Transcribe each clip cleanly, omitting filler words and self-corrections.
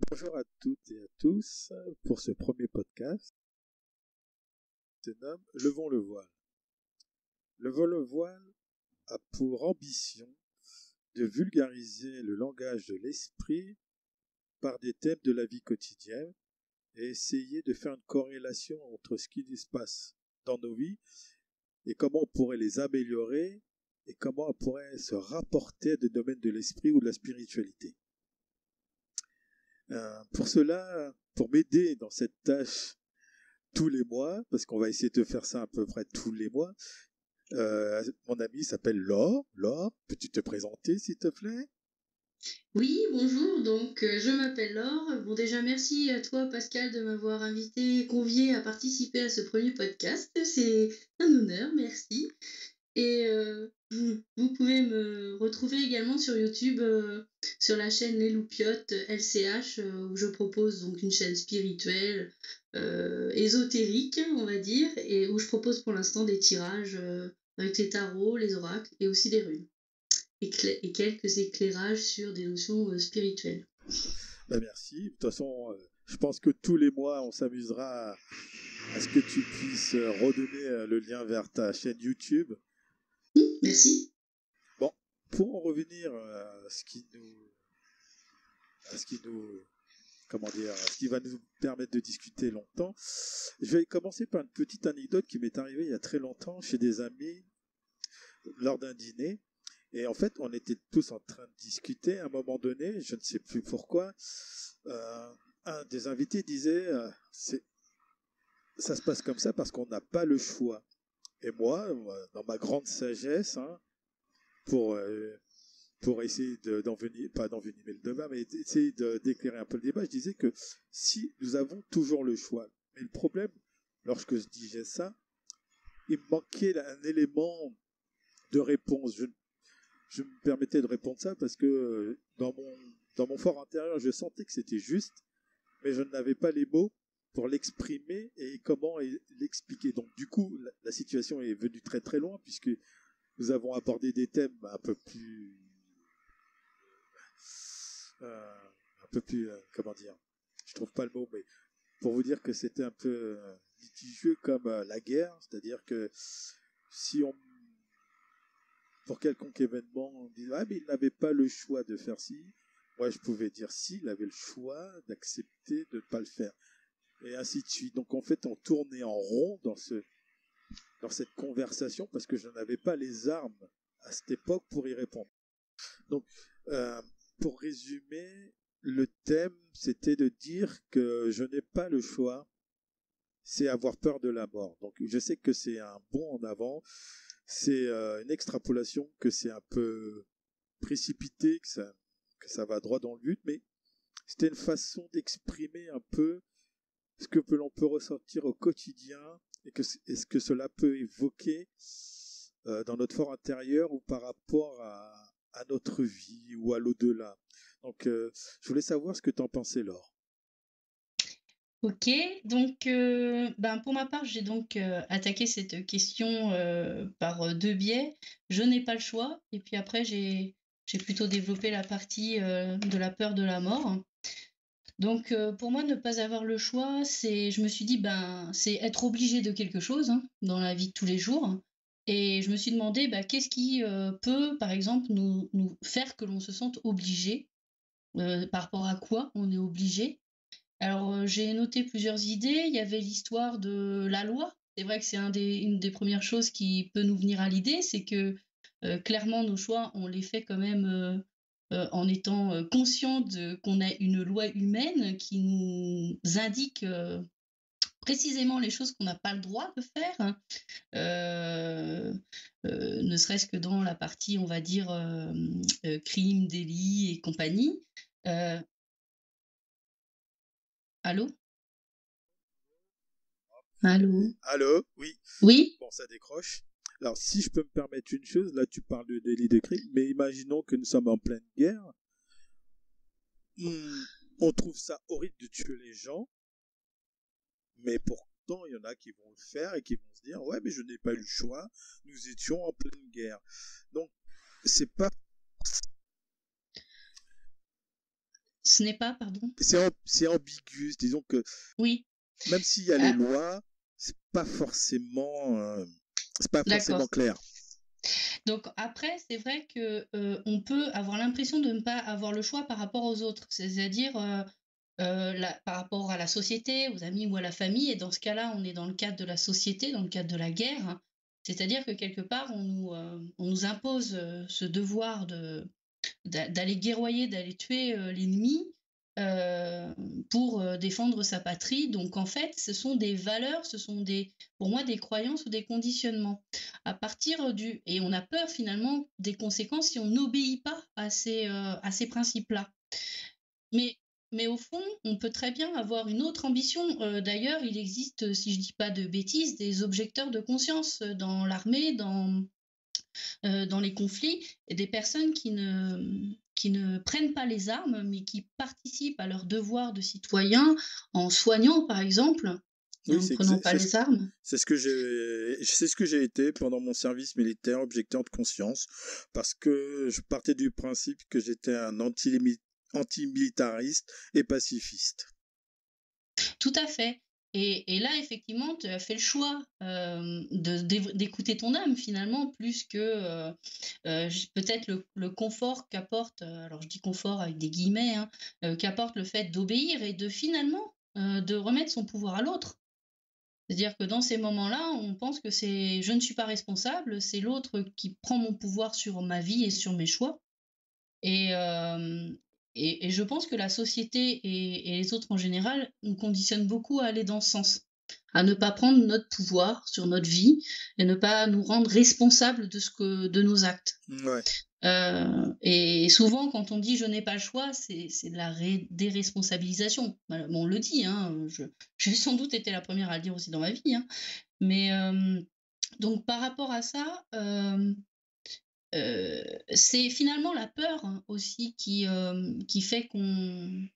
Bonjour à toutes et à tous pour ce premier podcast qui se nomme Levons le voile. Levons le voile a pour ambition de vulgariser le langage de l'esprit par des thèmes de la vie quotidienne et essayer de faire une corrélation entre ce qui se passe dans nos vies et comment on pourrait les améliorer et comment on pourrait se rapporter à des domaines de l'esprit ou de la spiritualité. Pour cela, pour m'aider dans cette tâche tous les mois, parce qu'on va essayer de faire ça à peu près tous les mois, mon ami s'appelle Laure. Laure, peux-tu te présenter s'il te plaît? Oui, bonjour, je m'appelle Laure. Bon, déjà merci à toi Pascal de m'avoir invité, convié à participer à ce premier podcast. C'est un honneur, merci. Vous pouvez me retrouver également sur YouTube, sur la chaîne Les Loupiottes LCH, où je propose donc une chaîne spirituelle, ésotérique, on va dire, et où je propose pour l'instant des tirages avec les tarots, les oracles et aussi des runes et quelques éclairages sur des notions spirituelles. Ben, merci. De toute façon, je pense que tous les mois, on s'amusera à ce que tu puisses redonner le lien vers ta chaîne YouTube. Merci. Bon, pour en revenir à ce qui nous, comment dire, à ce qui va nous permettre de discuter longtemps, je vais commencer par une petite anecdote qui m'est arrivée il y a très longtemps chez des amis lors d'un dîner. Et en fait, on était tous en train de discuter. À un moment donné, je ne sais plus pourquoi, un des invités disait ça se passe comme ça parce qu'on n'a pas le choix. Et moi, dans ma grande sagesse, hein, pour, euh, pour essayer d'envenimer, pas d'envenimer le débat, mais essayer d'éclairer un peu le débat, je disais que si nous avons toujours le choix, mais le problème, lorsque je disais ça, il me manquait un élément de réponse. Je me permettais de répondre ça parce que dans mon fort intérieur, je sentais que c'était juste, mais je n'avais pas les mots pour l'exprimer et comment l'expliquer. Donc du coup, la situation est venue très très loin puisque nous avons abordé des thèmes un peu plus, comment dire, je trouve pas le mot, mais pour vous dire que c'était un peu litigieux comme la guerre, c'est-à-dire que si on pour quelconque événement, on dit ah mais il n'avait pas le choix de faire ci. Moi je pouvais dire si, il avait le choix d'accepter de ne pas le faire. Et ainsi de suite. Donc en fait on tournait en rond dans cette conversation parce que je n'avais pas les armes à cette époque pour y répondre. Donc euh, pour résumer, le thème c'était de dire que je n'ai pas le choix, c'est avoir peur de la mort. Donc je sais que c'est un bond en avant, c'est une extrapolation, que c'est un peu précipité, que ça va droit dans le but, mais c'était une façon d'exprimer un peu ce que l'on peut ressentir au quotidien et ce que cela peut évoquer dans notre fort intérieur ou par rapport à notre vie ou à l'au-delà. Donc, je voulais savoir ce que tu en pensais, Laure. Ok, pour ma part, j'ai attaqué cette question par deux biais. Je n'ai pas le choix, et puis après, j'ai plutôt développé la partie de la peur de la mort. Pour moi, ne pas avoir le choix, je me suis dit, c'est être obligé de quelque chose hein, dans la vie de tous les jours. Et je me suis demandé, qu'est-ce qui peut, par exemple, nous faire que l'on se sente obligé, par rapport à quoi on est obligé. Alors, j'ai noté plusieurs idées. Il y avait l'histoire de la loi. C'est vrai que c'est une des premières choses qui peut nous venir à l'idée, c'est que clairement nos choix, on les fait quand même en étant conscient qu'on a une loi humaine qui nous indique précisément les choses qu'on n'a pas le droit de faire, hein. Euh, Ne serait-ce que dans la partie, on va dire, crime, délit et compagnie. Euh, Allô? Allô? Allô? Oui. Oui? Bon, ça décroche. Alors, si je peux me permettre une chose, là, tu parles de délit de crime, mais imaginons que nous sommes en pleine guerre. On trouve ça horrible de tuer les gens, mais pourtant, il y en a qui vont le faire et qui vont se dire, ouais, mais je n'ai pas eu le choix, nous étions en pleine guerre. Donc, c'est pas Ce n'est pas, pardon. C'est ambigu. Disons que Oui. même s'il y a les lois, c'est pas forcément D'accord. clair. Donc après, c'est vrai que on peut avoir l'impression de ne pas avoir le choix par rapport aux autres, c'est-à-dire par rapport à la société, aux amis ou à la famille. Et dans ce cas-là, on est dans le cadre de la société, dans le cadre de la guerre, hein. C'est-à-dire que quelque part, on nous impose ce devoir d'aller guerroyer, d'aller tuer l'ennemi euh, pour défendre sa patrie. Donc en fait, ce sont des valeurs, ce sont pour moi des croyances ou des conditionnements. Et on a peur finalement des conséquences si on n'obéit pas à ces principes-là. Mais, mais au fond, on peut très bien avoir une autre ambition. D'ailleurs, il existe, si je dis pas de bêtises, des objecteurs de conscience dans l'armée, dans les conflits, et des personnes qui ne prennent pas les armes, mais qui participent à leur devoir de citoyen en soignant, par exemple, et en Oui, ne prenant pas les armes. c'est ce que j'ai été pendant mon service militaire, objecteur de conscience, parce que je partais du principe que j'étais un antimilitariste et pacifiste. Tout à fait. Et là, effectivement, tu as fait le choix d'écouter ton âme, finalement, plus que peut-être le confort qu'apporte, alors je dis confort avec des guillemets, hein, qu'apporte le fait d'obéir et de finalement de remettre son pouvoir à l'autre. C'est-à-dire que dans ces moments-là, on pense que c'est je ne suis pas responsable, c'est l'autre qui prend mon pouvoir sur ma vie et sur mes choix. Et, et je pense que la société et les autres en général nous conditionnent beaucoup à aller dans ce sens, à ne pas prendre notre pouvoir sur notre vie et ne pas nous rendre responsables de nos actes. Ouais. Et souvent, quand on dit je n'ai pas le choix, c'est de la déresponsabilisation. On le dit, hein, j'ai sans doute été la première à le dire aussi dans ma vie, hein. Mais donc par rapport à ça, c'est finalement la peur, hein, aussi qui fait qu'on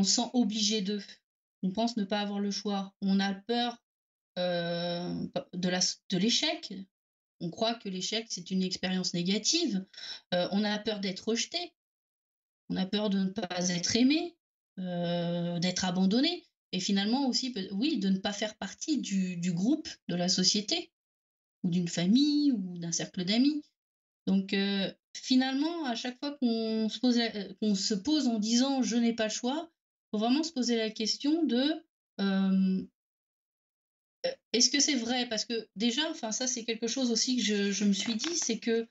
se sent obligé de. On pense ne pas avoir le choix. On a peur, de l'échec. On croit que l'échec, c'est une expérience négative. On a peur d'être rejeté. On a peur de ne pas être aimé, d'être abandonné et finalement aussi oui, de ne pas faire partie du groupe, de la société ou d'une famille ou d'un cercle d'amis. Donc finalement, à chaque fois qu'on se pose en disant: «Je n'ai pas le choix», faut vraiment se poser la question de, hem, est-ce que c'est vrai? Parce que déjà, enfin ça c'est quelque chose aussi que je me suis dit, c'est que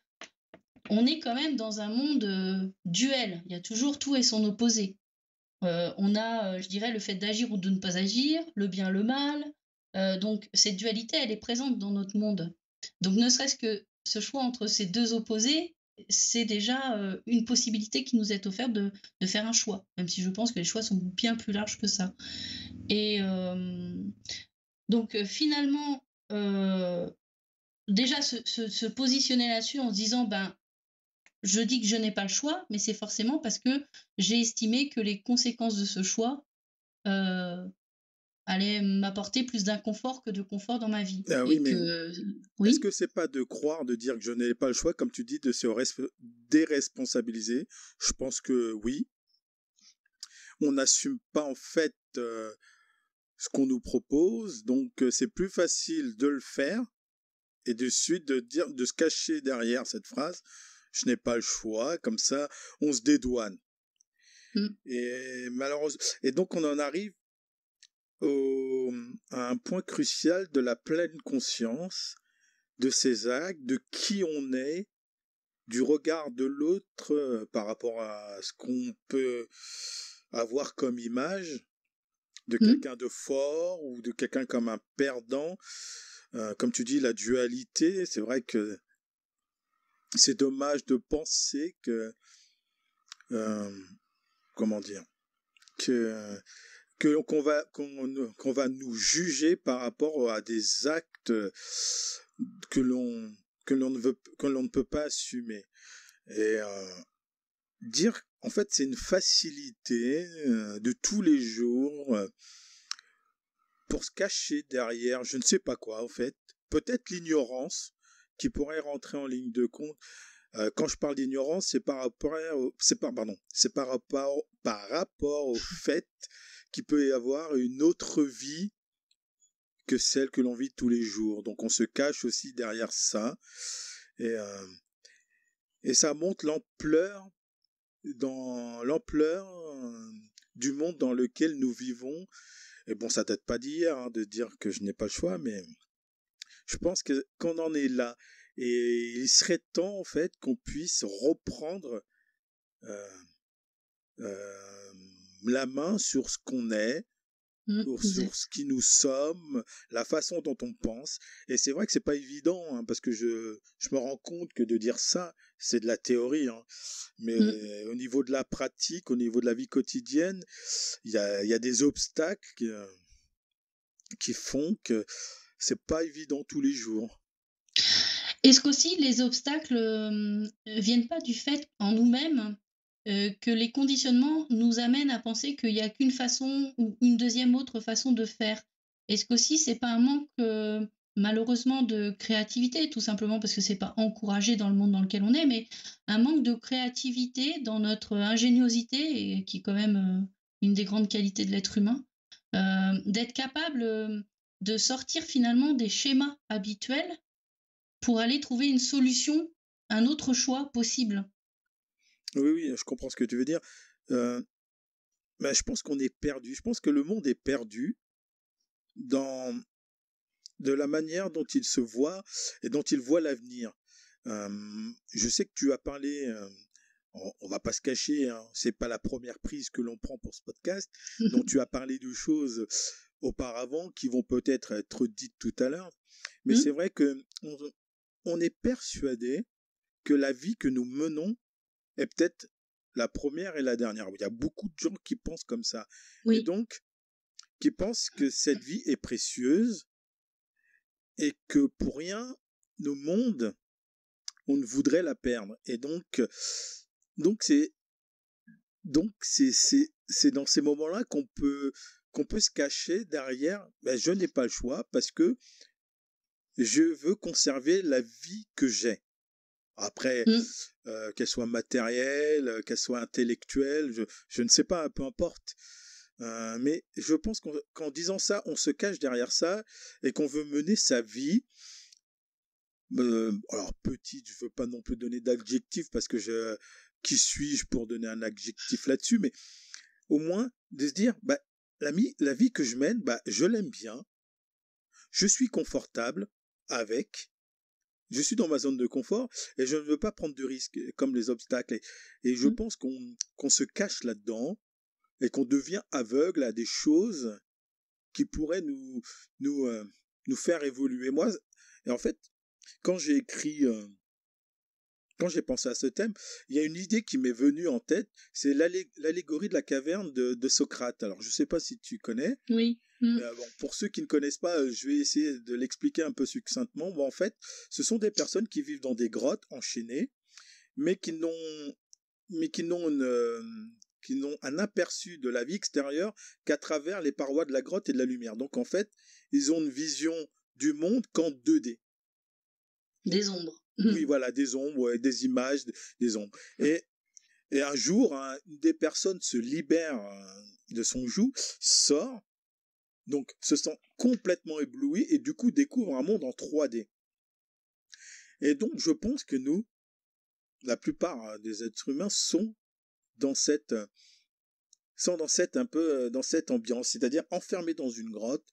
on est quand même dans un monde, duel. Il y a toujours tout et son opposé. On a, je dirais le fait d'agir ou de ne pas agir, le bien, le mal, donc cette dualité, elle est présente dans notre monde. Donc ne serait-ce que ce choix entre ces 2 opposés, c'est déjà, une possibilité qui nous est offerte de faire un choix, même si je pense que les choix sont bien plus larges que ça. Et donc finalement, déjà se positionner là-dessus en se disant: «Ben, je dis que je n'ai pas le choix, mais c'est forcément parce que j'ai estimé que les conséquences de ce choix, heu, allaient m'apporter plus d'inconfort que de confort dans ma vie» Ah oui, et mais que est-ce oui? que c'est pas de croire, de dire que je n'ai pas le choix, comme tu dis, de se déresponsabiliser? Je pense que oui. On n'assume pas en fait ce qu'on nous propose, donc c'est plus facile de le faire et de suite de se cacher derrière cette phrase. Je n'ai pas le choix, comme ça, on se dédouane. Mmh. Et malheureusement, et donc on en arrive à un point crucial de la pleine conscience de ses actes, de qui on est, du regard de l'autre par rapport à ce qu'on peut avoir comme image de Mmh. quelqu'un de fort ou de quelqu'un comme un perdant. Comme tu dis, la dualité, c'est vrai que c'est dommage de penser que, euh, comment dire, que qu'on va nous juger par rapport à des actes que l'on que l'on ne peut pas assumer. Et dire, en fait, c'est une facilité de tous les jours pour se cacher derrière, je ne sais pas quoi, en fait. Peut-être l'ignorance qui pourrait rentrer en ligne de compte. Quand je parle d'ignorance, c'est par rapport, par rapport au fait qu'il peut y avoir une autre vie que celle que l'on vit tous les jours. Donc on se cache aussi derrière ça. Et, euh, et ça montre l'ampleur du monde dans lequel nous vivons. Et bon, ça date pas d'hier de dire que je n'ai pas le choix, mais je pense qu'on en est là. Et il serait temps, en fait, qu'on puisse reprendre euh, euh, la main sur ce qu'on est, sur ce qui nous sommes, la façon dont on pense. Et c'est vrai que c'est pas évident, parce que je me rends compte que de dire ça, c'est de la théorie. Mais au niveau de la pratique, au niveau de la vie quotidienne, il y a des obstacles qui font que c'est pas évident tous les jours. Est-ce qu'aussi les obstacles viennent pas du fait en nous-mêmes que les conditionnements nous amènent à penser qu'il n'y a qu'une façon ou une deuxième autre façon de faire? Est-ce qu'aussi c'est pas un manque malheureusement de créativité, tout simplement parce que c'est pas encouragé dans le monde dans lequel on est, mais un manque de créativité dans notre ingéniosité, et qui est quand même une des grandes qualités de l'être humain, d'être capable de sortir finalement des schémas habituels pour aller trouver une solution, un autre choix possible. Oui, oui, je comprends ce que tu veux dire. Euh, je pense qu'on est perdu. Je pense que le monde est perdu dans de la manière dont il se voit et dont il voit l'avenir. Je sais que tu as parlé, on va pas se cacher, c'est pas la première prise que l'on prend pour ce podcast, dont tu as parlé de choses auparavant qui vont peut-être être dites tout à l'heure, mais c'est vrai que on est persuadé que la vie que nous menons est peut-être la première et la dernière. Il y a beaucoup de gens qui pensent comme ça. Et donc, qui pensent que cette vie est précieuse et que pour rien au monde, on ne voudrait la perdre. Et c'est dans ces moments-là qu'on peut se cacher derrière, je n'ai pas le choix parce que je veux conserver la vie que j'ai. Après, qu'elle soit matérielle, qu'elle soit intellectuelle, je ne sais pas, peu importe. Mais je pense qu'en disant ça, on se cache derrière ça et qu'on veut mener sa vie. Alors petite, je veux pas non plus donner d'adjectif parce que qui suis-je pour donner un adjectif là-dessus, mais au moins de se dire, la vie que je mène, je l'aime bien, je suis confortable avec. Je suis dans ma zone de confort et je ne veux pas prendre de risques comme les obstacles. Et je pense qu'on se cache là-dedans et qu'on devient aveugle à des choses qui pourraient nous faire évoluer. Moi, et en fait, quand j'ai pensé à ce thème, il y a une idée qui m'est venue en tête, c'est l'allégorie de la caverne de Socrate. Alors, je ne sais pas si tu connais. Oui. Pour ceux qui ne connaissent pas, je vais essayer de l'expliquer un peu succinctement. En fait, ce sont des personnes qui vivent dans des grottes enchaînées, mais qui n'ont un aperçu de la vie extérieure qu'à travers les parois de la grotte et de la lumière. Donc en fait, ils ont une vision du monde qu'en 2D. Des ombres. Oui, voilà, des ombres, des images, des ombres. Et un jour, une des personnes se libère de son joug, sort, donc se sent complètement ébloui et du coup découvre un monde en 3D. Et donc je pense que nous, la plupart des êtres humains sont dans cette dans cette ambiance, c'est-à-dire enfermés dans une grotte,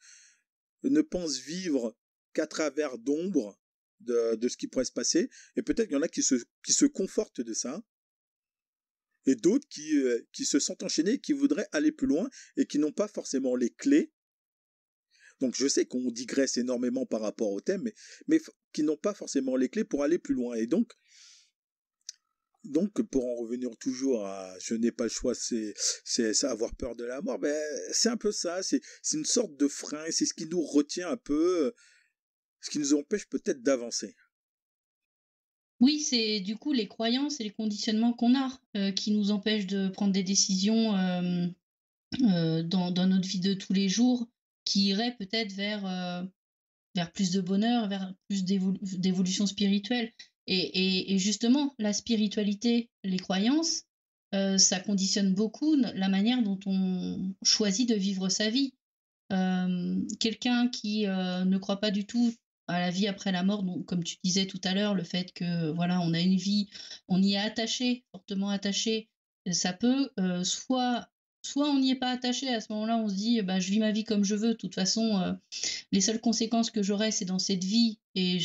ne pensent vivre qu'à travers d'ombres de ce qui pourrait se passer, et peut-être qu'il y en a qui se confortent de ça, et d'autres qui se sentent enchaînés, qui voudraient aller plus loin, et qui n'ont pas forcément les clés. Donc je sais qu'on digresse énormément par rapport au thème, mais qui n'ont pas forcément les clés pour aller plus loin. Et donc pour en revenir toujours à je n'ai pas le choix, c'est avoir peur de la mort, c'est un peu ça, c'est une sorte de frein, c'est ce qui nous retient un peu, ce qui nous empêche peut-être d'avancer. Oui, c'est du coup les croyances et les conditionnements qu'on a qui nous empêchent de prendre des décisions dans notre vie de tous les jours, qui iraient peut-être vers plus de bonheur, vers plus d'évolution spirituelle. Et justement, la spiritualité, les croyances, ça conditionne beaucoup la manière dont on choisit de vivre sa vie. Quelqu'un qui ne croit pas du tout à la vie après la mort, donc comme tu disais tout à l'heure, le fait que voilà, on a une vie, on y est attaché, fortement attaché, ça peut soit on n'y est pas attaché, à ce moment-là, on se dit bah, je vis ma vie comme je veux, de toute façon, les seules conséquences que j'aurai, c'est dans cette vie et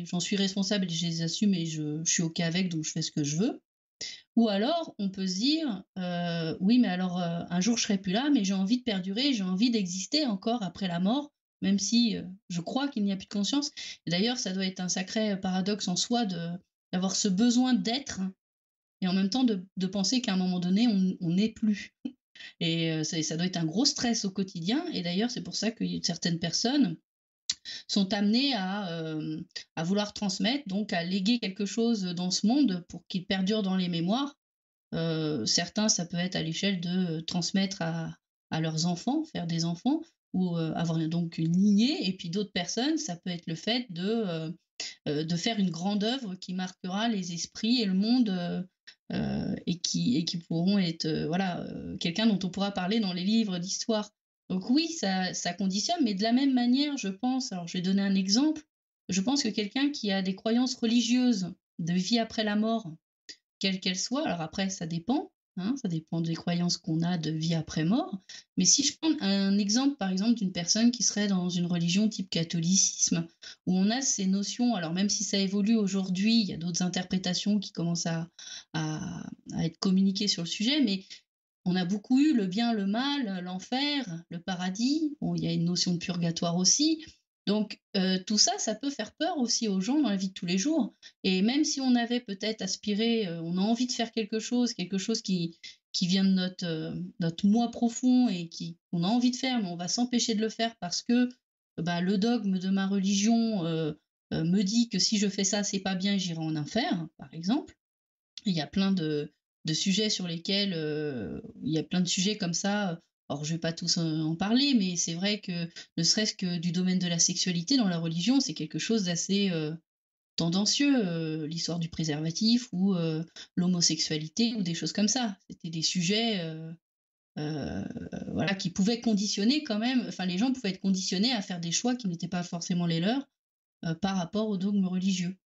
j'en suis responsable et je les assume et je suis OK avec, donc je fais ce que je veux. Ou alors, on peut se dire, oui, mais alors, un jour je serai plus là, mais j'ai envie de perdurer, j'ai envie d'exister encore après la mort, même si, je crois qu'il n'y a plus de conscience. Et d'ailleurs, ça doit être un sacré paradoxe en soi d'avoir ce besoin d'être et en même temps de penser qu'à un moment donné, on n'est plus. Et ça doit être un gros stress au quotidien. Et d'ailleurs, c'est pour ça que certaines personnes sont amenées à vouloir transmettre, donc à léguer quelque chose dans ce monde pour qu'il perdure dans les mémoires. Certains, ça peut être à l'échelle de transmettre à leurs enfants, faire des enfants ou avoir donc une lignée. Et puis d'autres personnes, ça peut être le fait de faire une grande œuvre qui marquera les esprits et le monde et qui pourront être voilà, quelqu'un dont on pourra parler dans les livres d'histoire. Donc oui, ça conditionne, mais de la même manière, je pense, alors je vais donner un exemple, je pense que quelqu'un qui a des croyances religieuses de vie après la mort, quelle qu'elle soit. Alors après, ça dépend, hein, ça dépend des croyances qu'on a de vie après mort. Mais si je prends un exemple, par exemple, d'une personne qui serait dans une religion type catholicisme, où on a ces notions, alors même si ça évolue aujourd'hui, il y a d'autres interprétations qui commencent à être communiquées sur le sujet, mais on a beaucoup eu le bien, le mal, l'enfer, le paradis. Bon, il y a une notion de purgatoire aussi. Donc, tout ça, ça peut faire peur aussi aux gens dans la vie de tous les jours. Et même si on avait peut-être aspiré, on a envie de faire quelque chose qui vient de notre moi profond et qu'on a envie de faire, mais on va s'empêcher de le faire parce que bah, le dogme de ma religion me dit que si je fais ça, c'est pas bien, j'irai en enfer, par exemple. Il y a plein de sujets sur lesquels, il y a plein de sujets comme ça, alors je vais pas tous en parler, mais c'est vrai que ne serait-ce que du domaine de la sexualité dans la religion, c'est quelque chose d'assez, tendancieux, l'histoire du préservatif ou, l'homosexualité ou des choses comme ça. C'était des sujets, heu, voilà, qui pouvaient conditionner quand même, enfin les gens pouvaient être conditionnés à faire des choix qui n'étaient pas forcément les leurs, par rapport aux dogmes religieux.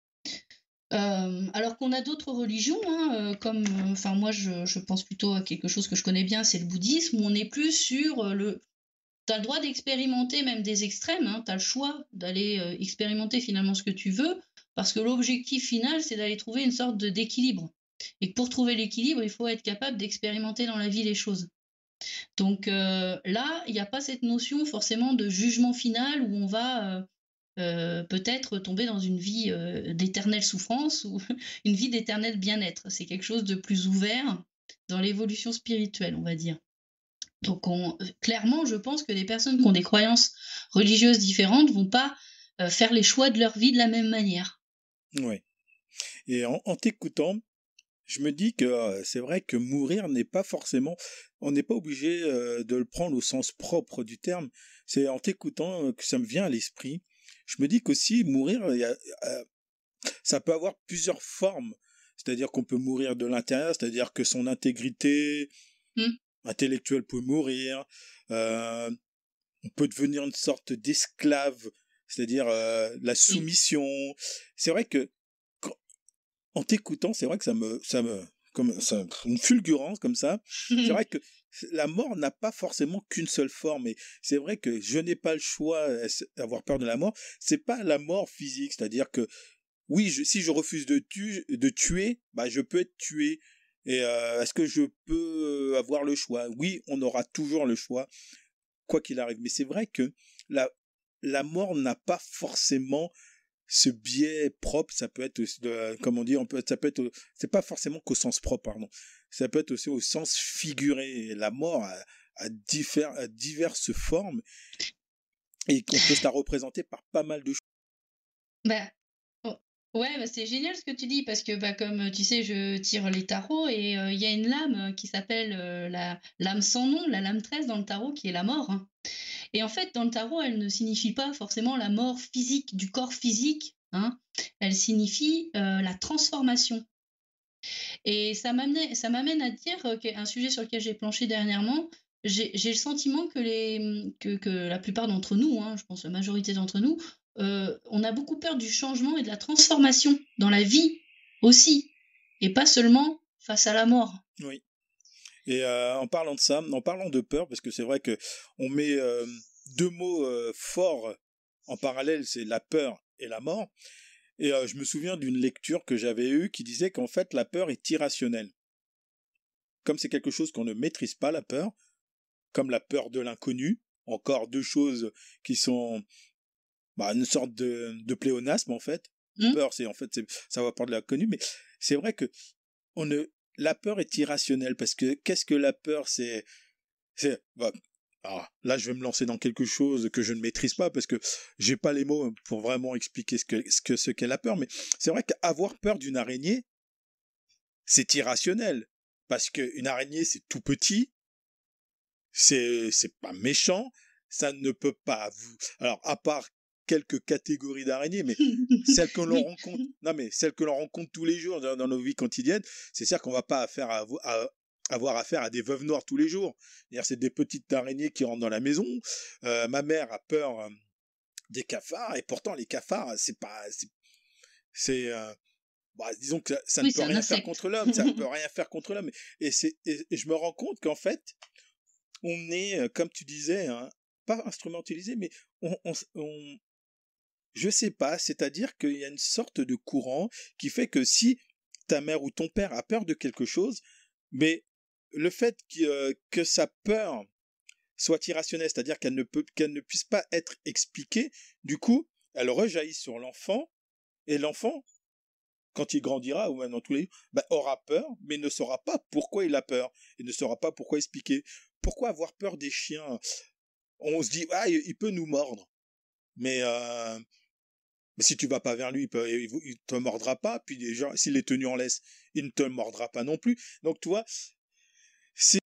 Alors qu'on a d'autres religions, hein, comme, enfin moi je pense plutôt à quelque chose que je connais bien, c'est le bouddhisme, où on est plus sur, tu as le droit d'expérimenter même des extrêmes, hein, tu as le choix d'aller, expérimenter finalement ce que tu veux, parce que l'objectif final, c'est d'aller trouver une sorte d'équilibre et que pour trouver l'équilibre, il faut être capable d'expérimenter dans la vie les choses. Donc là, il n'y a pas cette notion forcément de jugement final où on va, peut-être tomber dans une vie, d'éternelle souffrance ou une vie d'éternel bien-être. C'est quelque chose de plus ouvert dans l'évolution spirituelle, on va dire. Donc clairement, je pense que des personnes qui ont des croyances religieuses différentes vont pas, faire les choix de leur vie de la même manière. Ouais. Et en t'écoutant, je me dis que c'est vrai que mourir n'est pas forcément, on n'est pas obligé de le prendre au sens propre du terme. C'est en t'écoutant que ça me vient à l'esprit. Je me dis qu'aussi mourir, ça peut avoir plusieurs formes. C'est-à-dire qu'on peut mourir de l'intérieur, c'est-à-dire que son intégrité Mmh. intellectuelle peut mourir. Euh, on peut devenir une sorte d'esclave, c'est-à-dire la Oui. soumission. C'est vrai que en t'écoutant, c'est vrai que comme ça, une fulgurance comme ça. C'est vrai que la mort n'a pas forcément qu'une seule forme. Et c'est vrai que je n'ai pas le choix d'avoir peur de la mort. C'est pas la mort physique, c'est-à-dire que oui, si je refuse de tuer, bah je peux être tué. Et est-ce que je peux avoir le choix? Oui, on aura toujours le choix, quoi qu'il arrive. Mais c'est vrai que la, la mort n'a pas forcément ce biais propre, ça peut être aussi comme on dit, ça peut être, c'est pas forcément qu'au sens propre, pardon. Ça peut être aussi au sens figuré. Et la mort a diverses formes et qu'on peut se la représenter par pas mal de choses. Bah, o ouais, bah, c'est génial ce que tu dis parce que, bah, comme, tu sais, je tire les tarots et il y a une lame, qui s'appelle, la lame sans nom, la lame 13 dans le tarot qui est la mort, hein. Et en fait, dans le tarot, elle ne signifie pas forcément la mort physique, du corps physique, hein, elle signifie la transformation. Et ça m'amène à dire un sujet sur lequel j'ai planché dernièrement. J'ai le sentiment que la plupart d'entre nous, hein, je pense la majorité d'entre nous, on a beaucoup peur du changement et de la transformation dans la vie aussi, et pas seulement face à la mort. Oui. Et en parlant de ça, en parlant de peur, parce que c'est vrai que on met deux mots forts en parallèle, c'est la peur et la mort. Et je me souviens d'une lecture que j'avais eue qui disait qu'en fait la peur est irrationnelle. Comme c'est quelque chose qu'on ne maîtrise pas, la peur, comme la peur de l'inconnu, encore deux choses qui sont une sorte de pléonasme en fait. Mmh. Peur, c'est en fait ça va parler de l'inconnu, mais c'est vrai que on ne la peur est irrationnelle parce que qu'est-ce que la peur alors, là je vais me lancer dans quelque chose que je ne maîtrise pas parce que j'ai pas les mots pour vraiment expliquer ce qu'est la peur, mais c'est vrai qu'avoir peur d'une araignée c'est irrationnel parce qu'une araignée c'est tout petit, c'est pas méchant, ça ne peut pas vous alors à part quelques catégories d'araignées, mais celles que l'on Oui. rencontre, non mais celles que l'on rencontre tous les jours dans nos vies quotidiennes, c'est sûr qu'on va pas avoir affaire à des veuves noires tous les jours. C'est des petites araignées qui rentrent dans la maison. Ma mère a peur des cafards et pourtant les cafards, c'est pas, c'est disons que ça ne Oui, peut c'est un rien faire insecte. contre l'homme, ça ne peut rien faire contre l'homme. Et je me rends compte qu'en fait, on est, comme tu disais, hein, pas instrumentalisé, mais on je sais pas, c'est-à-dire qu'il y a une sorte de courant qui fait que si ta mère ou ton père a peur de quelque chose, mais le fait que sa peur soit irrationnelle, c'est-à-dire qu'elle ne puisse pas être expliquée, du coup, elle rejaillit sur l'enfant, et l'enfant, quand il grandira, ou même dans tous les aura peur, mais ne saura pas pourquoi il a peur, et ne saura pas pourquoi expliquer. Pourquoi avoir peur des chiens? On se dit, il peut nous mordre, mais si tu vas pas vers lui, il te mordra pas. Puis déjà, s'il est tenu en laisse, il ne te mordra pas non plus. Donc, tu vois, c'est...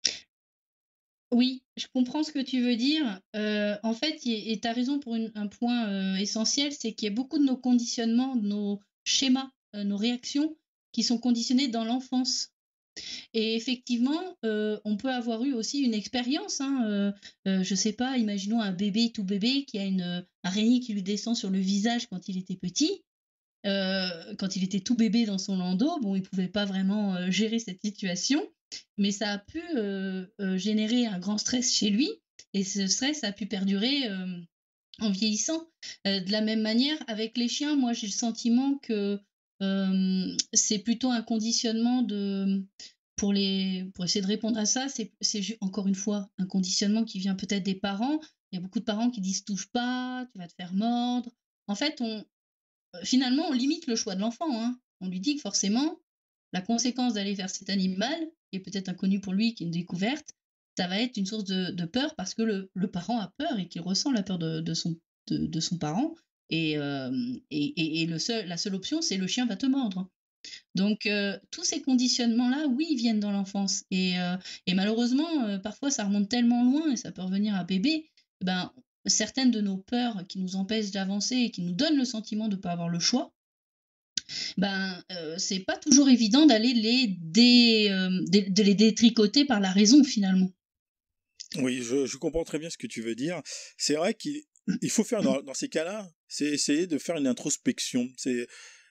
Oui, je comprends ce que tu veux dire. En fait, et tu as raison pour un point essentiel, c'est qu'il y a beaucoup de nos conditionnements, de nos schémas, nos réactions qui sont conditionnés dans l'enfance. Et effectivement, on peut avoir eu aussi une expérience, hein, je sais pas, imaginons un bébé, tout bébé, qui a une araignée qui lui descend sur le visage quand il était petit. Quand il était tout bébé dans son landau, bon, il pouvait pas vraiment, gérer cette situation, mais ça a pu, générer un grand stress chez lui, et ce stress a pu perdurer, en vieillissant. De la même manière avec les chiens, moi j'ai le sentiment que, c'est plutôt un conditionnement pour essayer de répondre à ça, c'est encore une fois un conditionnement qui vient peut-être des parents. Il y a beaucoup de parents qui disent: «Touche pas, tu vas te faire mordre». En fait, finalement, on limite le choix de l'enfant, hein. On lui dit que forcément, la conséquence d'aller vers cet animal, qui est peut-être inconnu pour lui, qui est une découverte, ça va être une source de peur parce que le parent a peur et qu'il ressent la peur de son parent. Et la seule option, c'est le chien va te mordre. Donc, tous ces conditionnements-là, oui, ils viennent dans l'enfance. Et malheureusement, parfois, ça remonte tellement loin et ça peut revenir à bébé. Ben, certaines de nos peurs qui nous empêchent d'avancer et qui nous donnent le sentiment de ne pas avoir le choix, ben, c'est pas toujours évident d'aller de les détricoter par la raison, finalement. Oui, je comprends très bien ce que tu veux dire. C'est vrai qu'il faut faire, dans ces cas-là, c'est essayer de faire une introspection. C'est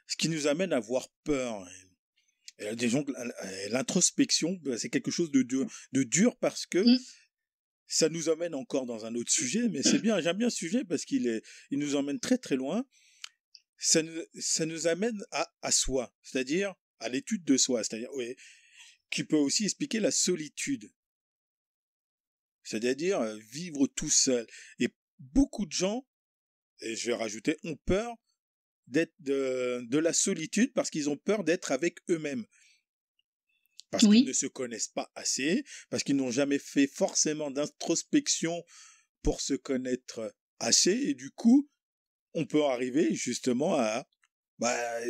ce qui nous amène à avoir peur. Et disons que l'introspection, c'est quelque chose de dur parce que Mmh. ça nous emmène encore dans un autre sujet, mais c'est bien, j'aime bien ce sujet parce il nous emmène très très loin. Ça nous amène à soi, c'est-à-dire à l'étude de soi, c'est-à-dire, oui, qui peut aussi expliquer la solitude, c'est-à-dire vivre tout seul. Et beaucoup de gens, et je vais rajouter, ont peur de la solitude parce qu'ils ont peur d'être avec eux-mêmes, parce qu'ils ne Oui. se connaissent pas assez, parce qu'ils n'ont jamais fait forcément d'introspection pour se connaître assez, et du coup, on peut arriver justement à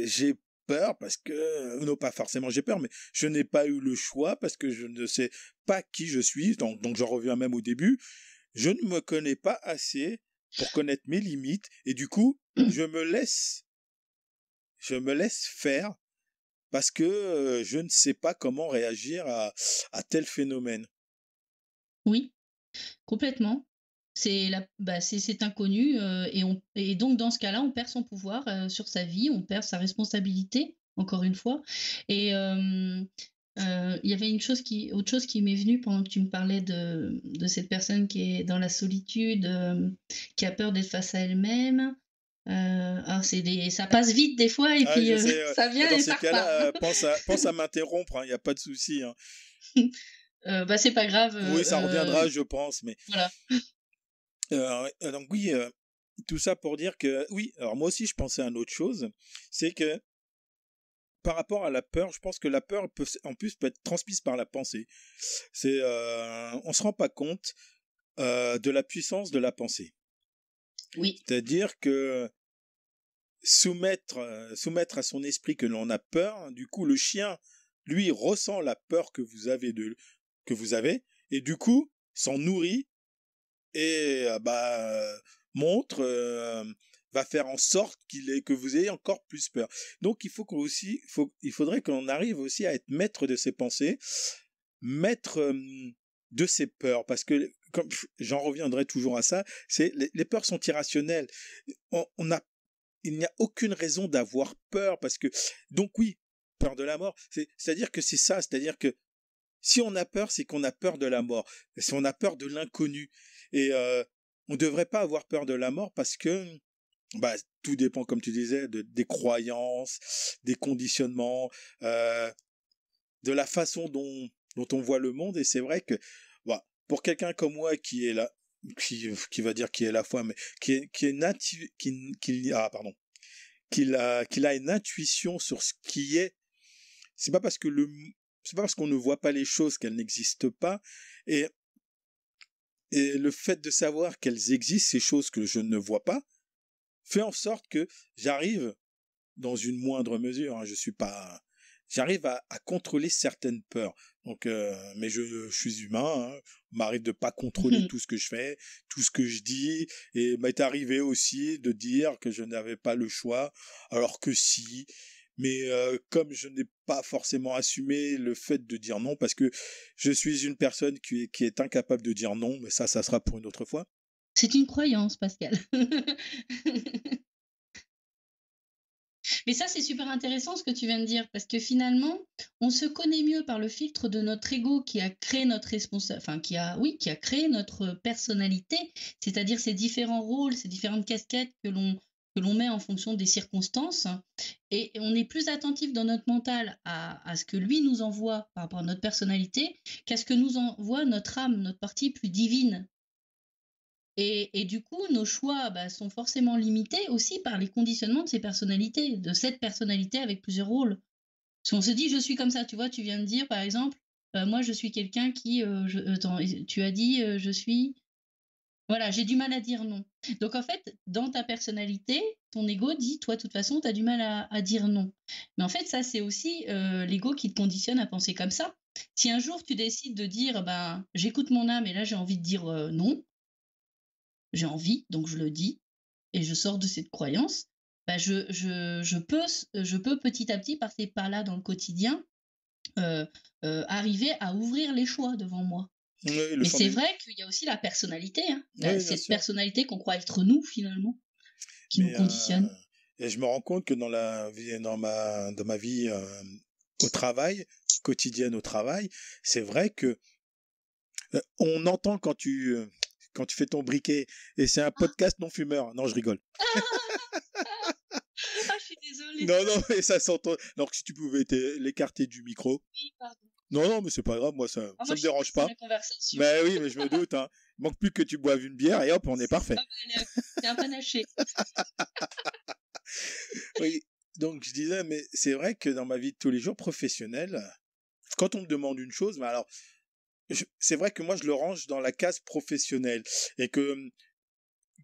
j'ai peur parce que non, pas forcément j'ai peur, mais je n'ai pas eu le choix parce que je ne sais pas qui je suis, donc j'en reviens même au début, je ne me connais pas assez pour connaître mes limites, et du coup je me laisse je me laisse faire parce que je ne sais pas comment réagir à tel phénomène. Oui, complètement. C'est inconnu, et donc dans ce cas-là, on perd son pouvoir, sur sa vie, on perd sa responsabilité, encore une fois. Et il y avait autre chose qui m'est venue pendant que tu me parlais de cette personne qui est dans la solitude, qui a peur d'être face à elle-même. Alors ça passe vite des fois et Ah, puis, je sais, ça vient dans et ces ça repart, cas-là, hein. pense à m'interrompre, il n'y a pas de souci, hein. Bah, c'est pas grave, Oui, ça reviendra, je pense, mais voilà. donc oui, tout ça pour dire que oui, alors moi aussi je pensais à une autre chose, c'est que par rapport à la peur, je pense que la peur en plus peut être transmise par la pensée. On se rend pas compte de la puissance de la pensée. Oui. C'est-à-dire que soumettre à son esprit que l'on a peur, du coup le chien lui ressent la peur que vous avez et du coup s'en nourrit et montre va faire en sorte que vous ayez encore plus peur. Donc il faudrait qu'on arrive aussi à être maître de ses pensées, maître de ses peurs, parce que comme j'en reviendrai toujours à ça, c'est les peurs sont irrationnelles. Il n'y a aucune raison d'avoir peur parce que donc oui, peur de la mort, c'est-à-dire que c'est ça, c'est-à-dire que si on a peur, c'est qu'on a peur de la mort, si on a peur de l'inconnu. Et on ne devrait pas avoir peur de la mort parce que tout dépend, comme tu disais, des croyances, des conditionnements, de la façon dont on voit le monde. Et c'est vrai que pour quelqu'un comme moi qui est là, qui va dire qui est la foi, mais qu'il a une intuition sur ce qui est, c'est pas parce que c'est pas parce qu'on ne voit pas les choses qu'elles n'existent pas. Et le fait de savoir qu'elles existent, ces choses que je ne vois pas, fait en sorte que j'arrive, dans une moindre mesure, hein, j'arrive à contrôler certaines peurs. Donc, mais je suis humain, hein, il m'arrive de pas contrôler tout ce que je fais, tout ce que je dis, et m'est arrivé aussi de dire que je n'avais pas le choix, alors que si. Mais comme je n'ai pas forcément assumé le fait de dire non, parce que je suis une personne qui est incapable de dire non, mais ça sera pour une autre fois. C'est une croyance, Pascal. Mais ça, c'est super intéressant ce que tu viens de dire, parce que finalement, on se connaît mieux par le filtre de notre ego qui a créé notre qui a créé notre personnalité, c'est-à-dire ces différents rôles, ces différentes casquettes que l'on met en fonction des circonstances. Et on est plus attentif dans notre mental à ce que lui nous envoie par rapport à notre personnalité qu'à ce que nous envoie notre âme, notre partie plus divine. Et du coup, nos choix, sont forcément limités aussi par les conditionnements de ces personnalités, de cette personnalité avec plusieurs rôles. Parce qu'on se dit: «Je suis comme ça», tu vois? Tu viens de dire, par exemple, moi, je suis quelqu'un qui, attends, et tu as dit, «Je suis», voilà, j'ai du mal à dire non. Donc en fait, dans ta personnalité, ton ego dit: «Toi, de toute façon, tu as du mal à dire non». Mais en fait, ça, c'est aussi, l'ego qui te conditionne à penser comme ça. Si un jour tu décides de dire: «Ben, j'écoute mon âme et là, j'ai envie de dire, non», j'ai envie, donc je le dis et je sors de cette croyance, je peux petit à petit, par ces pas-là dans le quotidien, heu arriver à ouvrir les choix devant moi. Oui, le Mais champ c'est des... vrai qu'il y a aussi la personnalité, hein, Oui, bien cette sûr. personnalité qu'on croit être nous, finalement, qui nous Mais conditionne. et je me rends compte que dans ma vie au travail, quotidienne au travail, c'est vrai que on entend quand tu fais ton briquet et c'est un podcast non fumeur. Non, je rigole. Ah, je suis désolée. Non, non, mais ça s'entend. Alors que si tu pouvais l'écarter du micro. Oui, pardon. Non, non, mais c'est pas grave, moi ça Ah, ça moi, me je suis dérange plus dans pas. la conversation. Mais oui, mais je me doute, hein. Il manque plus que tu boives une bière et hop, on est parfait. Ah, c'est un panaché. Oui, donc je disais, mais c'est vrai que dans ma vie de tous les jours professionnelle, quand on me demande une chose, mais alors, c'est vrai que moi je le range dans la case professionnelle et que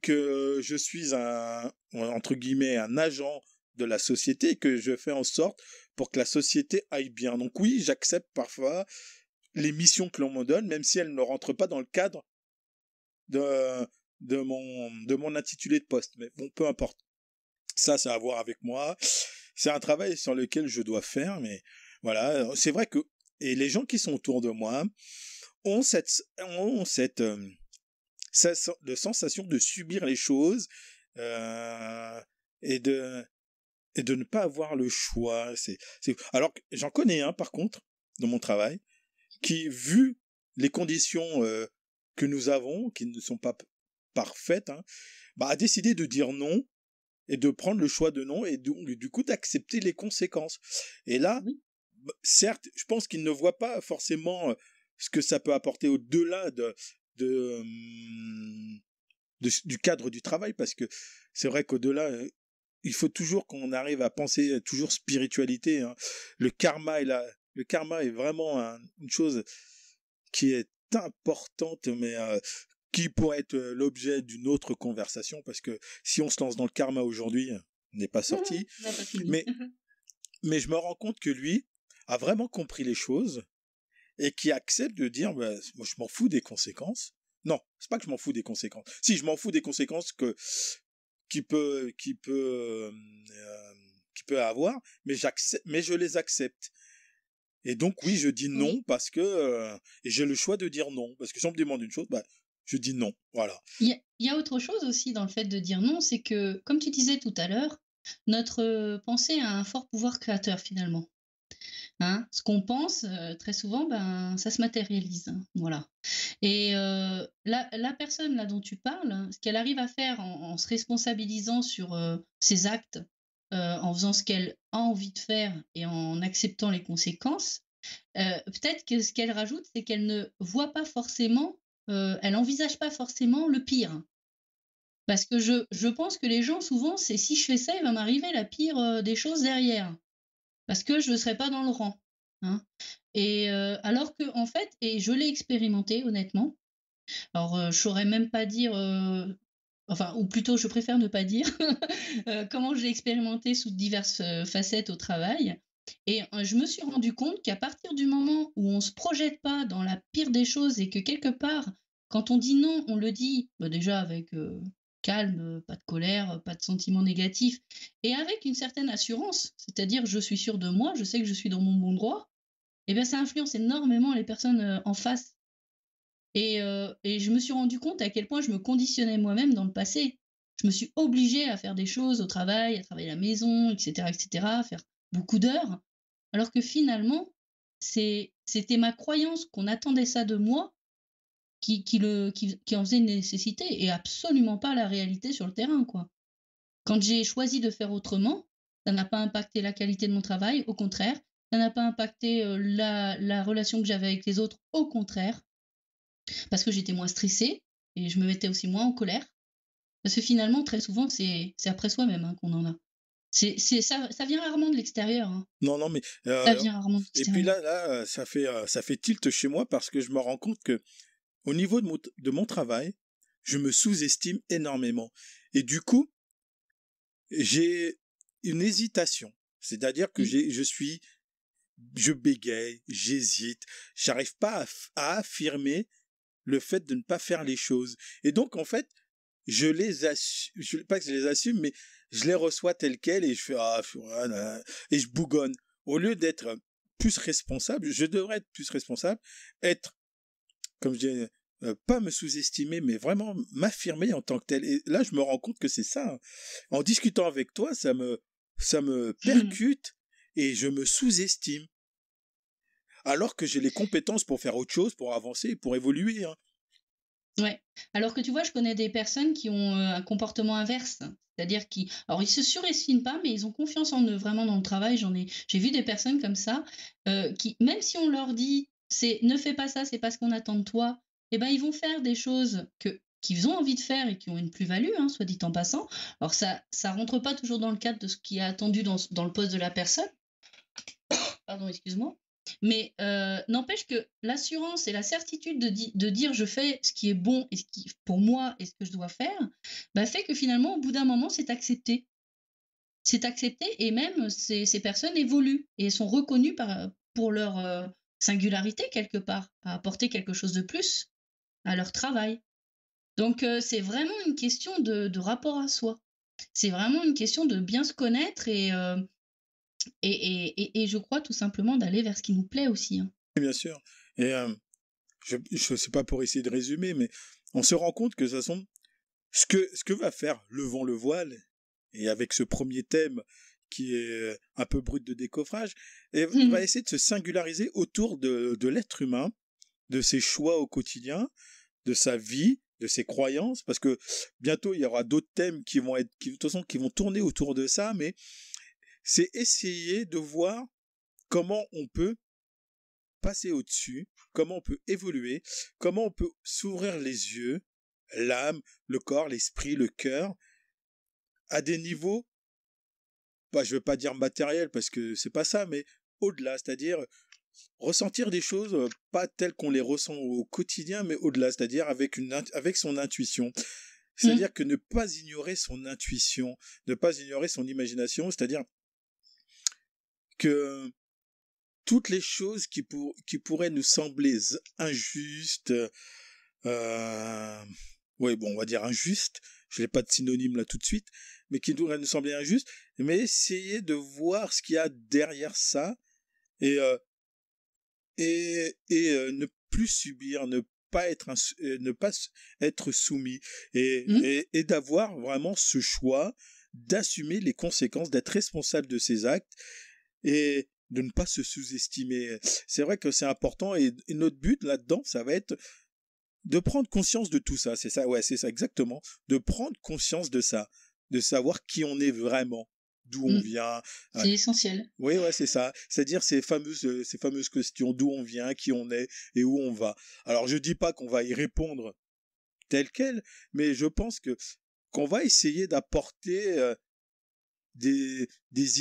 je suis entre guillemets, un agent de la société et que je fais en sorte pour que la société aille bien. Donc oui, j'accepte parfois les missions que l'on me donne, même si elles ne rentrent pas dans le cadre de, de mon intitulé de poste. Mais bon, peu importe. Ça, c'est à voir avec moi. c'est un travail sur lequel je dois faire, mais voilà, c'est vrai que et les gens qui sont autour de moi ont cette de sensation de subir les choses euh, et de et de ne pas avoir le choix. Alors que j'en connais un par contre dans mon travail qui, vu les conditions que nous avons, qui ne sont pas parfaites, hein, bah, a décidé de dire non et de prendre le choix de non et du coup d'accepter les conséquences. Et là, Oui. certes, je pense qu'il ne voit pas forcément ce que ça peut apporter au-delà de, du cadre du travail, parce que c'est vrai qu'au-delà, il faut toujours qu'on arrive à penser toujours spiritualité, hein. Le karma le karma est vraiment une chose qui est importante, mais qui pourrait être l'objet d'une autre conversation, parce que si on se lance dans le karma aujourd'hui, on n'est pas sorti. On n'a pas fini. Mais je me rends compte que lui a vraiment compris les choses et qui accepte de dire bah, moi je m'en fous des conséquences. Non, c'est pas que je m'en fous des conséquences. Si, je m'en fous des conséquences qui peut avoir, mais je les accepte. Et donc oui, je dis non Oui. parce que et j'ai le choix de dire non, parce que si on me demande une chose, bah je dis non. Voilà. Il y a autre chose aussi dans le fait de dire non, c'est que, comme tu disais tout à l'heure, notre pensée a un fort pouvoir créateur finalement. Hein, ce qu'on pense, très souvent, ben, ça se matérialise, hein, voilà. Et la personne là dont tu parles, hein, ce qu'elle arrive à faire en se responsabilisant sur, ses actes, en faisant ce qu'elle a envie de faire et en acceptant les conséquences, peut-être que ce qu'elle rajoute, c'est qu'elle ne voit pas forcément, elle envisage pas forcément le pire. Parce que je pense que les gens souvent, c'est: «Si je fais ça, il va m'arriver la pire, des choses derrière». Parce que je ne serai pas dans le rang, hein. Et alors que en fait, et je l'ai expérimenté honnêtement. Alors, je saurais même pas dire, enfin, ou plutôt je préfère ne pas dire, comment je l'ai expérimenté sous diverses, facettes au travail. Et je me suis rendu compte qu'à partir du moment où on se projette pas dans la pire des choses et que quelque part, quand on dit non, on le dit, bah, déjà avec, calme, pas de colère, pas de sentiments négatifs et avec une certaine assurance. C'est-à-dire, je suis sûre de moi, je sais que je suis dans mon bon droit, et bien ça influence énormément les personnes, en face. Et je me suis rendu compte à quel point je me conditionnais moi-même dans le passé. Je me suis obligée à faire des choses au travail, à travailler à la maison, et cetera, à faire beaucoup d'heures, alors que finalement, c'était ma croyance qu'on attendait ça de moi qui en faisait une nécessité et absolument pas la réalité sur le terrain, quoi. Quand j'ai choisi de faire autrement, ça n'a pas impacté la qualité de mon travail, au contraire. Ça n'a pas impacté, la relation que j'avais avec les autres, au contraire. Parce que j'étais moins stressée et je me mettais aussi moins en colère. Parce que finalement, très souvent, c'est après soi-même, hein, qu'on en a. Ça vient rarement de l'extérieur, hein. Non, non, mais Ça vient rarement de et puis l'extérieur. là, ça fait tilt chez moi parce que je me rends compte que au niveau de mon travail, je me sous-estime énormément. Et du coup, j'ai une hésitation. C'est-à-dire que Mmh. je bégaye, j'hésite, j'arrive pas à affirmer le fait de ne pas faire les choses. Et donc, en fait, pas que je les assume, mais je les reçois telles quelles et je fais, et je bougonne. Au lieu d'être plus responsable, je devrais être plus responsable, être, comme je dis, pas me sous-estimer, mais vraiment m'affirmer en tant que tel. Et là, je me rends compte que c'est ça, hein. En discutant avec toi, ça me percute et je me sous-estime. Alors que j'ai les compétences pour faire autre chose, pour avancer, pour évoluer, hein. Ouais. Alors que tu vois, je connais des personnes qui ont, un comportement inverse. C'est-à-dire qui alors ils se surestiment pas, mais ils ont confiance en eux, vraiment dans le travail. J'ai vu des personnes comme ça, qui même si on leur dit: «C'est ne fais pas ça, c'est pas ce qu'on attend de toi», et ben, ils vont faire des choses qu'ils ont envie de faire et qui ont une plus-value, hein, soit dit en passant. Alors ça rentre pas toujours dans le cadre de ce qui est attendu dans le poste de la personne. Pardon, excuse-moi. Mais n'empêche que l'assurance et la certitude de dire: «Je fais ce qui est bon et ce qui pour moi et ce que je dois faire», bah, fait que finalement, au bout d'un moment, c'est accepté. C'est accepté et même ces personnes évoluent et sont reconnues pour leur, singularité quelque part, à apporter quelque chose de plus à leur travail. Donc c'est vraiment une question de rapport à soi. C'est vraiment une question de bien se connaître et je crois tout simplement d'aller vers ce qui nous plaît aussi, hein. Bien sûr. Et je sais pas pour essayer de résumer, mais on se rend compte que de toute façon, ce que va faire Levant le voile, et avec ce premier thème qui est un peu brut de décoffrage, et va essayer de se singulariser autour de l'être humain, de ses choix au quotidien, de sa vie, de ses croyances, parce que bientôt il y aura d'autres thèmes qui vont être, de toute façon, qui vont tourner autour de ça, mais c'est essayer de voir comment on peut passer au-dessus, comment on peut évoluer, comment on peut s'ouvrir les yeux, l'âme, le corps, l'esprit, le cœur, à des niveaux, bah, je veux pas dire matériels parce que c'est pas ça, mais au-delà, c'est-à-dire ressentir des choses pas telles qu'on les ressent au quotidien, mais au-delà, c'est-à-dire avec son intuition. C'est-à-dire que ne pas ignorer son intuition, ne pas ignorer son imagination, c'est-à-dire que toutes les choses qui pourraient nous sembler injustes, oui, bon, on va dire injustes, je n'ai pas de synonyme là tout de suite, mais qui pourraient nous sembler injustes, mais essayer de voir ce qu'il y a derrière ça et ne plus subir, ne pas être soumis et d'avoir vraiment ce choix d'assumer les conséquences, d'être responsable de ses actes et de ne pas se sous-estimer. C'est vrai que c'est important et notre but là-dedans, ça va être de prendre conscience de tout ça. C'est ça, ouais, c'est ça exactement. De prendre conscience de ça, de savoir qui on est vraiment, d'où on vient. C'est essentiel. Oui, ouais, c'est ça. C'est-à-dire ces fameuses questions, d'où on vient, qui on est et où on va. Alors, je dis pas qu'on va y répondre tel quel, mais je pense qu'on va essayer d'apporter des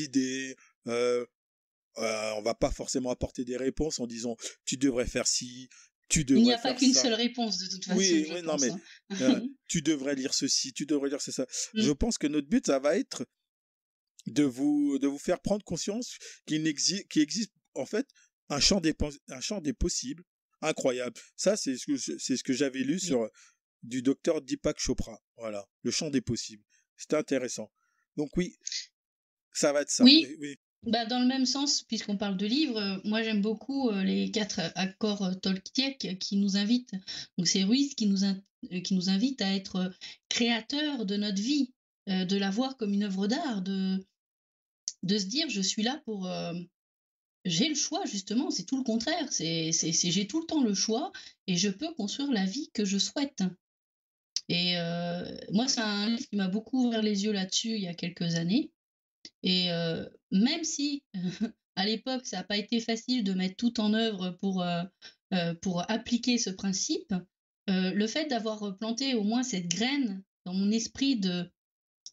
idées. On va pas forcément apporter des réponses en disant tu devrais faire ci, tu devrais Il n'y a faire pas qu'une ça. seule réponse de toute façon. Oui, je non, pense, mais hein. tu devrais lire ceci, tu devrais lire ça. Je pense que notre but, ça va être de vous faire prendre conscience qu'il existe en fait un champ des possibles incroyable. Ça, c'est ce que j'avais lu sur du docteur Deepak Chopra. Voilà, le champ des possibles. C'était intéressant. Donc oui, ça va être ça. Oui. Oui. Bah, dans le même sens, puisqu'on parle de livres, moi j'aime beaucoup les 4 accords Toltec qui nous invitent. Donc c'est Ruiz qui nous invite à être créateurs de notre vie, de la voir comme une œuvre d'art, de se dire je suis là pour. J'ai le choix justement, c'est tout le contraire. J'ai tout le temps le choix et je peux construire la vie que je souhaite. Et moi, c'est un livre qui m'a beaucoup ouvert les yeux là-dessus il y a quelques années. Et même si à l'époque, ça n'a pas été facile de mettre tout en œuvre pour appliquer ce principe, le fait d'avoir planté au moins cette graine dans mon esprit de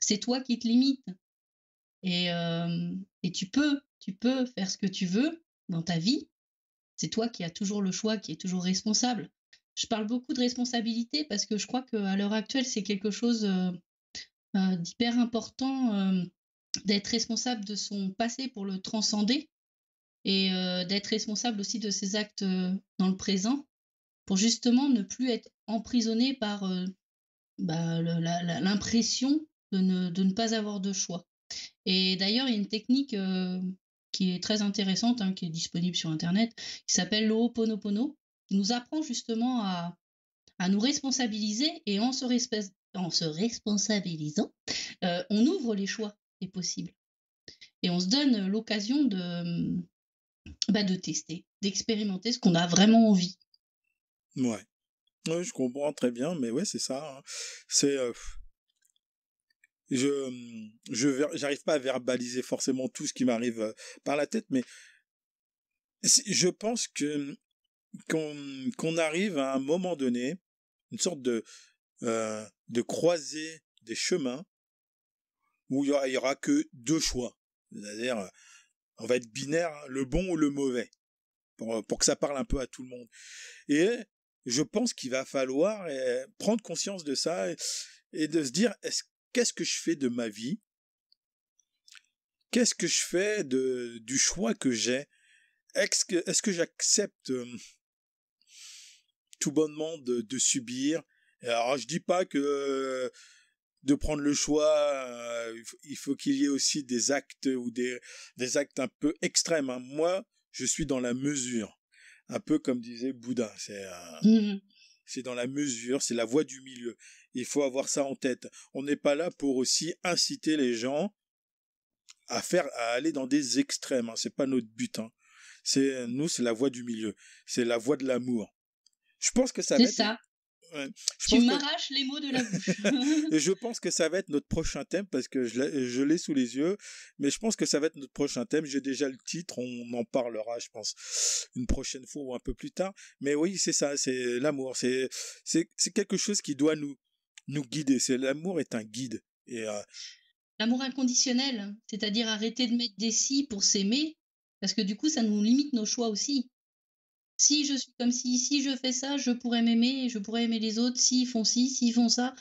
c'est toi qui te limites et tu peux faire ce que tu veux dans ta vie. C'est toi qui as toujours le choix, qui est toujours responsable. Je parle beaucoup de responsabilité parce que je crois qu'à l'heure actuelle, c'est quelque chose d'hyper important. D'être responsable de son passé pour le transcender et d'être responsable aussi de ses actes dans le présent pour justement ne plus être emprisonné par l'impression de ne pas avoir de choix. Et d'ailleurs, il y a une technique qui est très intéressante, hein, qui est disponible sur Internet, qui s'appelle l'Ho'oponopono, qui nous apprend justement à nous responsabiliser et en se responsabilisant, on ouvre les choix des possibles. Et on se donne l'occasion de tester, d'expérimenter ce qu'on a vraiment envie. Ouais. Oui, je comprends très bien, mais ouais, c'est ça. Hein. C'est j'arrive pas à verbaliser forcément tout ce qui m'arrive par la tête, mais je pense que qu'on arrive à un moment donné, une sorte de croisée des chemins où il y aura que deux choix. C'est-à-dire, on va être binaire, hein, le bon ou le mauvais, pour que ça parle un peu à tout le monde. Et je pense qu'il va falloir prendre conscience de ça et de se dire, qu'est-ce que je fais de ma vie? Qu'est-ce que je fais du choix que j'ai? Est-ce que j'accepte tout bonnement de subir? Alors, je dis pas que de prendre le choix. Il faut qu'il y ait aussi des actes ou des actes un peu extrêmes, hein. Moi, je suis dans la mesure, un peu comme disait Bouddha. C'est dans la mesure, c'est la voie du milieu. Il faut avoir ça en tête. On n'est pas là pour aussi inciter les gens à aller dans des extrêmes, hein. C'est pas notre but, hein. C'est la voie du milieu. C'est la voie de l'amour. Je pense que ça va être... C'est ça. Ouais. Tu m'arraches les mots de la bouche. Et je pense que ça va être notre prochain thème, parce que je l'ai sous les yeux, mais je pense que ça va être notre prochain thème. J'ai déjà le titre, on en parlera, je pense, une prochaine fois ou un peu plus tard. Mais oui, c'est ça, c'est l'amour. C'est quelque chose qui doit nous guider. L'amour est un guide. Et l'amour inconditionnel, c'est-à-dire arrêter de mettre des si pour s'aimer, parce que du coup, ça nous limite nos choix aussi. Si je suis comme si je fais ça, je pourrais m'aimer, je pourrais aimer les autres, s'ils font ci, s'ils font ça.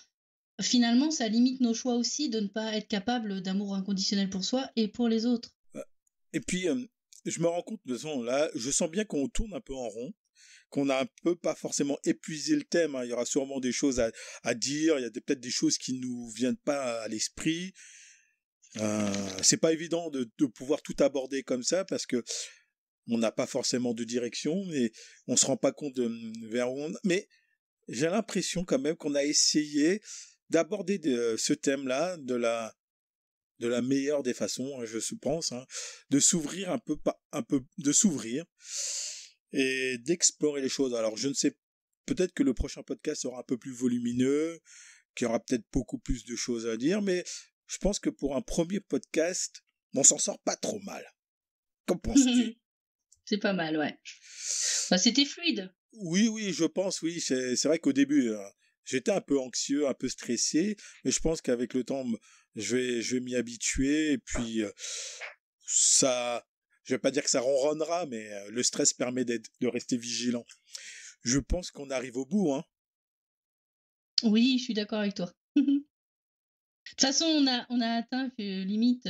Finalement, ça limite nos choix aussi de ne pas être capable d'amour inconditionnel pour soi et pour les autres. Et puis, je me rends compte, de toute façon, là, je sens bien qu'on tourne un peu en rond, qu'on a un peu pas forcément épuisé le thème, hein. Il y aura sûrement des choses à dire, il y a peut-être des choses qui nous viennent pas à l'esprit. C'est pas évident de pouvoir tout aborder comme ça, parce que on n'a pas forcément de direction, mais on se rend pas compte vers où on... Mais j'ai l'impression quand même qu'on a essayé d'aborder ce thème-là de la meilleure des façons, hein, je pense, hein, de s'ouvrir un peu, de s'ouvrir et d'explorer les choses. Alors je ne sais, peut-être que le prochain podcast sera un peu plus volumineux, qu'il y aura peut-être beaucoup plus de choses à dire, mais je pense que pour un premier podcast, on s'en sort pas trop mal. Qu'en penses-tu? C'est pas mal, ouais. Bah, c'était fluide. Oui, je pense, oui. C'est vrai qu'au début, j'étais un peu anxieux, un peu stressé, mais je pense qu'avec le temps, je vais m'y habituer, et puis ça, je vais pas dire que ça ronronnera, mais le stress permet de rester vigilant. Je pense qu'on arrive au bout, hein. Oui, je suis d'accord avec toi. De toute façon, on a atteint limite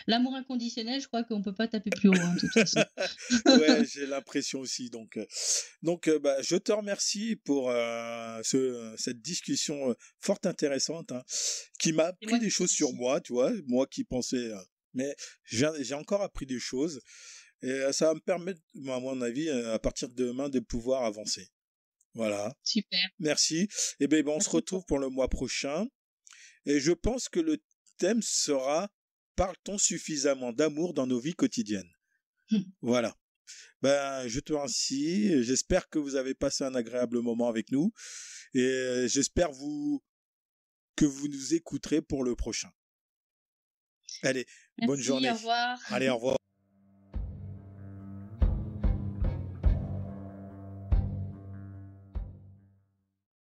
l'amour inconditionnel. Je crois qu'on peut pas taper plus haut, hein, de toute façon. Ouais, j'ai l'impression aussi. Donc, bah, je te remercie pour cette discussion fort intéressante, hein, qui m'a appris des choses sur moi, tu vois, moi qui pensais, mais j'ai encore appris des choses, et ça va me permettre, à mon avis, à partir de demain, de pouvoir avancer. Voilà. Super. Merci. Et ben, on se retrouve pour le mois prochain. Et je pense que le thème sera « Parle-t-on suffisamment d'amour dans nos vies quotidiennes ?» Voilà. Ben, je te remercie. J'espère que vous avez passé un agréable moment avec nous. Et j'espère que vous nous écouterez pour le prochain. Allez, Merci, bonne journée. Au revoir. Allez, au revoir.